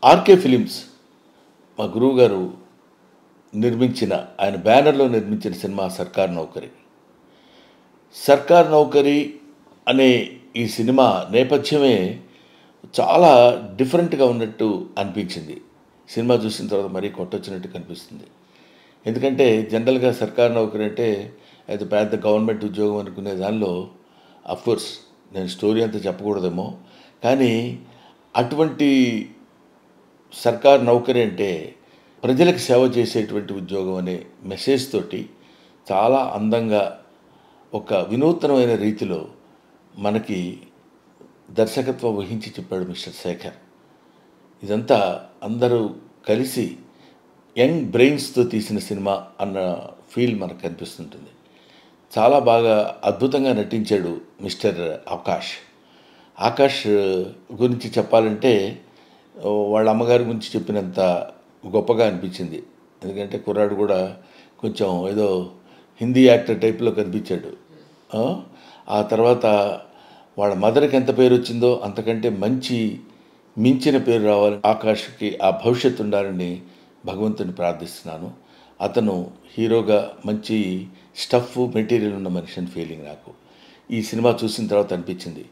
RK films మా గురువు గారు నిర్మించిన, ఆయన బ్యానర్లో నిర్మించిన సినిమా సర్కార్ నౌకరీ. సర్కార్ నౌకరీ అనే ఈ సినిమా నేపథ్యమే చాలా డిఫరెంట్గా ఉన్నట్టు అనిపించింది. సినిమా చూసిన తర్వాత మరీ కొట్టొచ్చినట్టు కనిపిస్తుంది. ఎందుకంటే జనరల్గా సర్కార్ నౌకరీ అంటే అది పెద్ద గవర్నమెంట్ ఉద్యోగం అనుకునే దానిలో అఫ్కోర్స్ నేను స్టోరీ అంతా చెప్పకూడదేమో, కానీ అటువంటి సర్కార్ నౌకరీ అంటే ప్రజలకు సేవ చేసేటువంటి ఉద్యోగం అనే మెసేజ్ తోటి చాలా అందంగా ఒక వినూత్నమైన రీతిలో మనకి దర్శకత్వం వహించి చెప్పాడు మిస్టర్ శేఖర్. ఇదంతా అందరూ కలిసి యంగ్ బ్రెయిన్స్తో తీసిన సినిమా అన్న ఫీల్ మనకు కనిపిస్తుంటుంది. చాలా బాగా అద్భుతంగా నటించాడు మిస్టర్ ఆకాష్. ఆకాష్ గురించి చెప్పాలంటే వాళ్ళ అమ్మగారి గురించి చెప్పినంత గొప్పగా అనిపించింది. ఎందుకంటే కుర్రాడు కూడా కొంచెం ఏదో హిందీ యాక్టర్ టైప్లో కనిపించాడు. ఆ తర్వాత వాళ్ళ మదర్కి ఎంత పేరు వచ్చిందో అంతకంటే మించిన పేరు రావాలి ఆకాష్కి, ఆ భవిష్యత్తు ఉండాలని భగవంతుని ప్రార్థిస్తున్నాను. అతను హీరోగా మంచి స్టఫ్ మెటీరియల్ ఉన్న మనిషి అని ఫీలింగ్ నాకు ఈ సినిమా చూసిన తర్వాత అనిపించింది.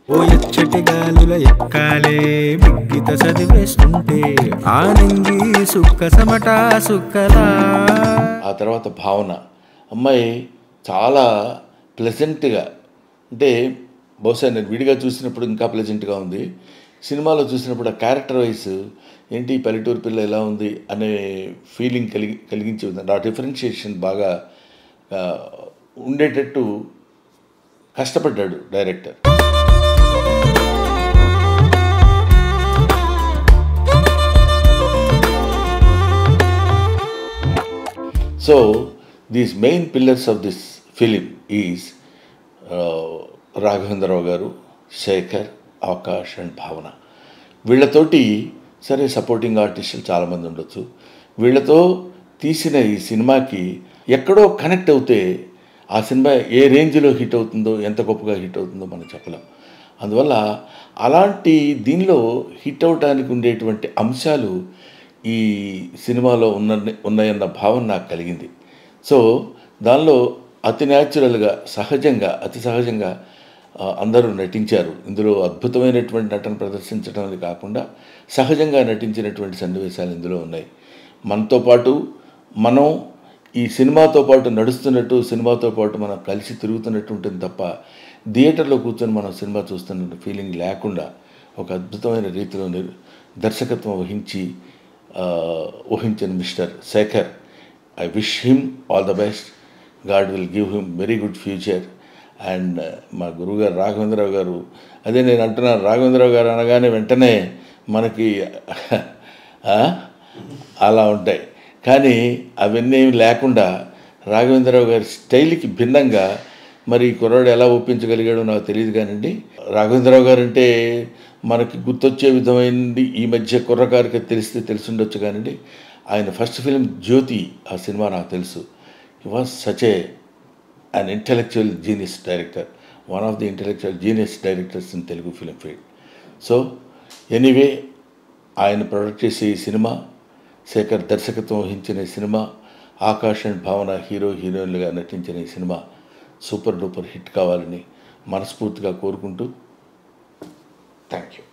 ఆ తర్వాత భావన అమ్మాయి చాలా ప్లెజెంట్గా, అంటే బహుశా నేను విడిగా చూసినప్పుడు ఇంకా ప్లెజెంట్గా ఉంది. సినిమాలో చూసినప్పుడు ఆ క్యారెక్టర్ వైజ్ ఏంటి పల్లెటూరు పిల్ల ఎలా ఉంది అనే ఫీలింగ్ కలిగించే విధంగా ఆ డిఫరెన్షియేషన్ బాగా ఉండేటట్టు కష్టపడ్డాడు director. So these main pillars of this film is Raghavendra Rao గారు, శేఖర్, ఆకాష్ అండ్ భావన. వీళ్ళతోటి సరే సపోర్టింగ్ ఆర్టిస్టులు చాలామంది ఉండొచ్చు. వీళ్ళతో తీసిన ఈ సినిమాకి ఎక్కడో కనెక్ట్ అవుతే ఆ సినిమా ఏ రేంజ్లో హిట్ అవుతుందో, ఎంత గొప్పగా హిట్ అవుతుందో మనం చెప్పలేం. అందువల్ల అలాంటి దీనిలో హిట్ అవడానికి ఉండేటువంటి అంశాలు ఈ సినిమాలో ఉన్నాయన్న భావన నాకు కలిగింది. సో దానిలో అతి న్యాచురల్గా, అతి సహజంగా అందరూ నటించారు. ఇందులో అద్భుతమైనటువంటి నటన ప్రదర్శించడం అది కాకుండా సహజంగా నటించినటువంటి సన్నివేశాలు ఇందులో ఉన్నాయి. మనతో పాటు మనం ఈ సినిమాతో పాటు నడుస్తున్నట్టు, సినిమాతో పాటు మనం కలిసి తిరుగుతున్నట్టు ఉంటుంది తప్ప థియేటర్లో కూర్చొని మనం సినిమా చూస్తున్న ఫీలింగ్ లేకుండా ఒక అద్భుతమైన రీతిలో దర్శకత్వం వహించిన mister Shekhar, I wish him all the best. God will give him very good future. And మా గురువుగారు రాఘవేంద్రరావు గారు, అదే నేను అంటున్నాను, రాఘవేంద్రరావు గారు అనగానే వెంటనే మనకి అలా ఉంటాయి. కానీ అవన్నీ లేకుండా రాఘవేంద్రరావు గారి స్టైల్కి భిన్నంగా మరి కుర్రాడు ఎలా ఒప్పించగలిగాడో నాకు తెలియదు. కానివ్వండి, రాఘవేంద్రరావు గారు అంటే మనకి గుర్తొచ్చే విధమైనది ఈ మధ్య కుర్రకారికి తెలిసి ఉండొచ్చు. కానివ్వండి, ఆయన ఫస్ట్ ఫిలిం జ్యోతి, ఆ సినిమా నాకు తెలుసు. హి was such an intellectual genius director, one of the intellectual genius directors in Telugu film field. So anyway, ఆయన ప్రొడక్ట్ చేసే ఈ సినిమా, శేఖర్ దర్శకత్వం వహించిన ఈ సినిమా, ఆకాష్ అండ్ భావన హీరోయిన్లుగా నటించిన ఈ సినిమా సూపర్ డూపర్ హిట్ కావాలని మనస్ఫూర్తిగా కోరుకుంటూ థ్యాంక్ యూ.